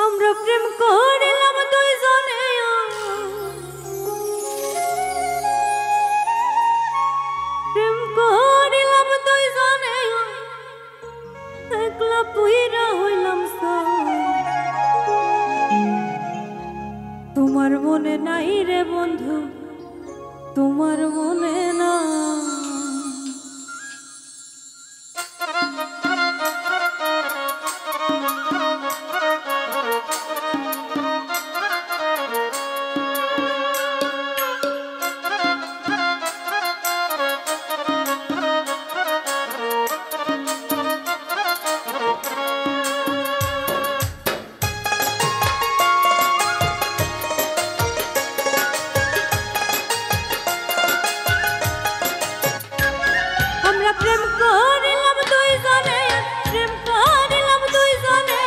আমরা প্রেম করিলাম দুইজনে, প্রেম করিলাম দুইজনে, একলা পুইরা হইলাম তোমার মনে নাই রে বন্ধু, তোমার মনে না। প্রেম করিলাম দুইজনে, প্রেম করিলাম দুইজনে,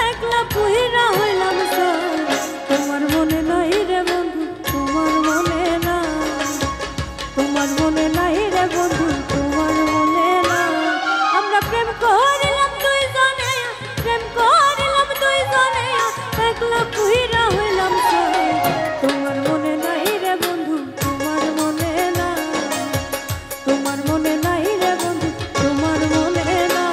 একলা পুইরা হইলাম তোমার মনে নাই রে বন্ধু, তোমার মনে না। তোমার মনে নাই রে বন্ধু, তোমার মনে না। আমরা প্রেম করিলাম দুইজনে, প্রেম করিলাম দুইজনে, একলা পুইরা হইলাম তোমার মনে নাই রে বন্ধু, তোমার মনে না। তোমার মনে নাই রে বন্ধু, তোমার মনে না।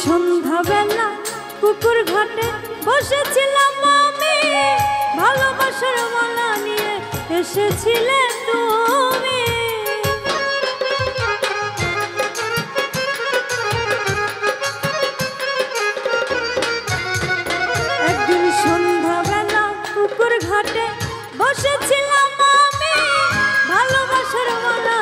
সন্ধ্যাবেলা পুকুর ঘাটে বসেছিলাম আমি, ভালোবাসার মালা নিয়ে এসেছিলে তুমি। একদিন সন্ধ্যাবেলা পুকুর ঘাটে বসেছিলাম আমি, ভালোবাসার মালা